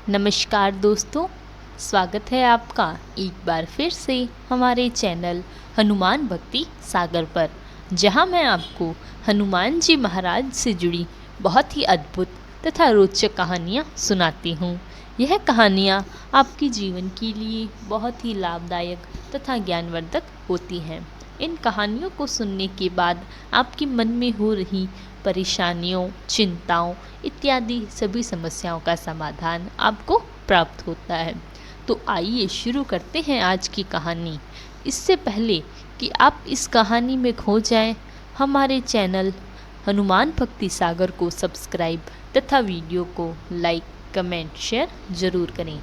नमस्कार दोस्तों, स्वागत है आपका एक बार फिर से हमारे चैनल हनुमान भक्ति सागर पर, जहां मैं आपको हनुमान जी महाराज से जुड़ी बहुत ही अद्भुत तथा रोचक कहानियां सुनाती हूं। यह कहानियां आपके जीवन के लिए बहुत ही लाभदायक तथा ज्ञानवर्धक होती हैं। इन कहानियों को सुनने के बाद आपके मन में हो रही परेशानियों, चिंताओं इत्यादि सभी समस्याओं का समाधान आपको प्राप्त होता है। तो आइए शुरू करते हैं आज की कहानी। इससे पहले कि आप इस कहानी में खो जाएं, हमारे चैनल हनुमान भक्ति सागर को सब्सक्राइब तथा वीडियो को लाइक, कमेंट, शेयर ज़रूर करें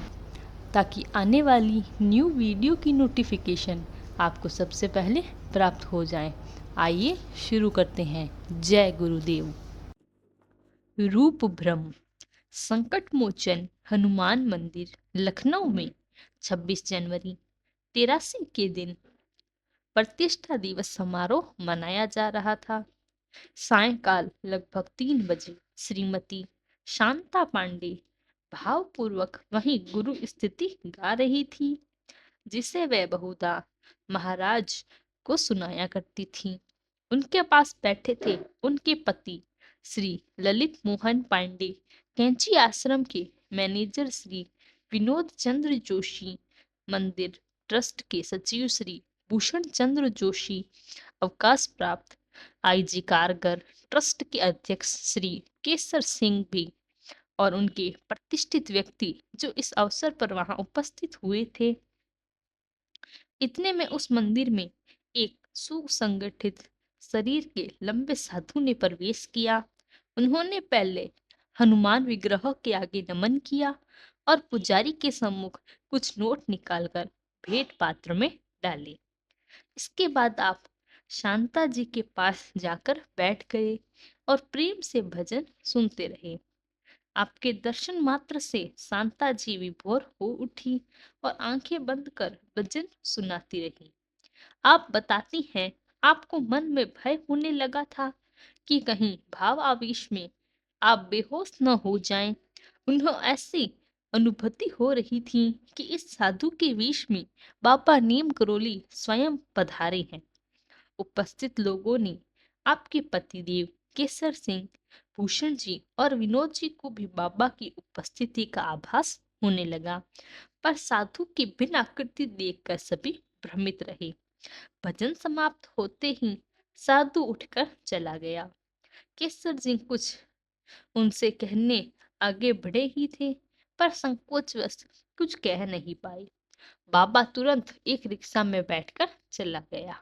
ताकि आने वाली न्यू वीडियो की नोटिफिकेशन आपको सबसे पहले प्राप्त हो जाए। आइए शुरू करते हैं। जय गुरुदेव। रूप भ्रम। संकट मोचन हनुमान मंदिर लखनऊ में 26 जनवरी 83 के दिन प्रतिष्ठा दिवस समारोह मनाया जा रहा था। सायंकाल लगभग 3 बजे श्रीमती शांता पांडे भावपूर्वक वहीं गुरु स्थिति गा रही थी, जिसे वह बहुधा महाराज को सुनाया करती थी। उनके पास बैठे थे उनके पति श्री ललित मोहन पांडे, कैंची आश्रम के मैनेजर श्री विनोद चंद्र जोशी, मंदिर ट्रस्ट के सचिव श्री भूषण चंद्र जोशी, अवकाश प्राप्त आईजी कारगर ट्रस्ट के अध्यक्ष श्री केसर सिंह भी और उनके प्रतिष्ठित व्यक्ति जो इस अवसर पर वहां उपस्थित हुए थे। इतने में उस मंदिर में एक सुसंगठित शरीर के लंबे साधु ने प्रवेश किया। उन्होंने पहले हनुमान विग्रह के आगे नमन किया और पुजारी के सम्मुख कुछ नोट निकालकर भेंट पात्र में डाले। इसके बाद आप शांता जी के पास जाकर बैठ गए और प्रेम से भजन सुनते रहे। आपके दर्शन मात्र से शांता जी विभोर हो उठी और आंखें बंद कर भजन सुनाती रही। आप बताती हैं, आपको मन में भय होने लगा था कि कहीं भाव आवेश में आप बेहोश न हो जाएं। उन्हें ऐसी अनुभूति हो रही थी कि इस साधु के वेश में बाबा नीम करोली स्वयं पधारे हैं। उपस्थित लोगों ने आपके पतिदेव केसर सिंह, भूषण जी और विनोद जी को भी बाबा की उपस्थिति का आभास होने लगा, पर साधु की बिना आकृति देखकर सभी भ्रमित रहे। भजन समाप्त होते ही साधु उठकर चला गया। केसर सिंह कुछ उनसे कहने आगे बढ़े ही थे, पर संकोचवश कुछ कह नहीं पाए। बाबा तुरंत एक रिक्शा में बैठकर चला गया।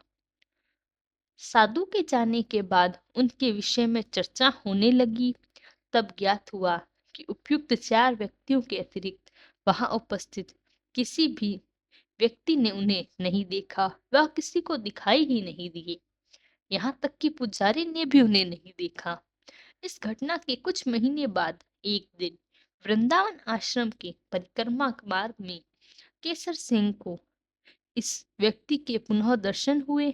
साधु के जाने के बाद उनके विषय में चर्चा होने लगी। तब ज्ञात हुआ कि उपयुक्त 4 व्यक्तियों के अतिरिक्त वहां उपस्थित किसी भी व्यक्ति ने उन्हें नहीं देखा। वह किसी को दिखाई ही नहीं दिए। यहाँ तक कि पुजारी ने भी उन्हें नहीं देखा। इस घटना के कुछ महीने बाद एक दिन वृंदावन आश्रम के परिक्रमा मार्ग में केसर सिंह को इस व्यक्ति के पुनः दर्शन हुए।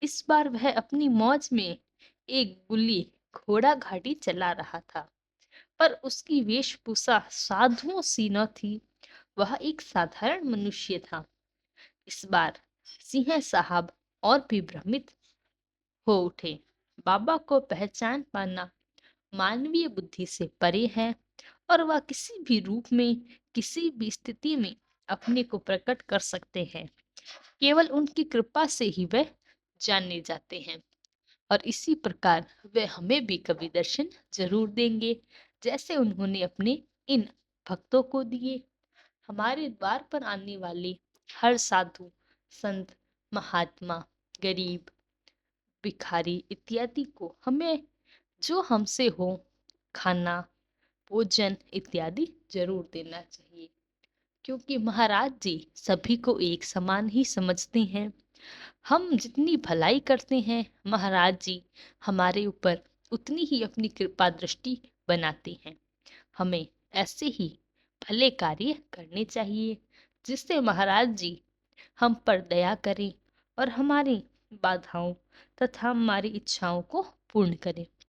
इस बार वह अपनी मौज में एक गुल्ली घोड़ा घाटी चला रहा था, पर उसकी वेशभूषा साधुओं सी न थी। वह एक साधारण मनुष्य था। इस बार सिंह साहब और भी भ्रमित हो उठे। बाबा को पहचान पाना मानवीय बुद्धि से परे है और वह किसी भी रूप में, किसी भी स्थिति में अपने को प्रकट कर सकते हैं। केवल उनकी कृपा से ही वह जाने जाते हैं और इसी प्रकार वे हमें भी कभी दर्शन जरूर देंगे, जैसे उन्होंने अपने इन भक्तों को दिए। हमारे द्वार पर आने वाले हर साधु, संत, महात्मा, गरीब, भिखारी इत्यादि को हमें जो हमसे हो खाना, भोजन इत्यादि जरूर देना चाहिए, क्योंकि महाराज जी सभी को एक समान ही समझते हैं। हम जितनी भलाई करते हैं, महाराज जी हमारे ऊपर उतनी ही अपनी कृपा दृष्टि बनाते हैं। हमें ऐसे ही भले कार्य करने चाहिए, जिससे महाराज जी हम पर दया करें और हमारी बाधाओं तथा हमारी इच्छाओं को पूर्ण करें।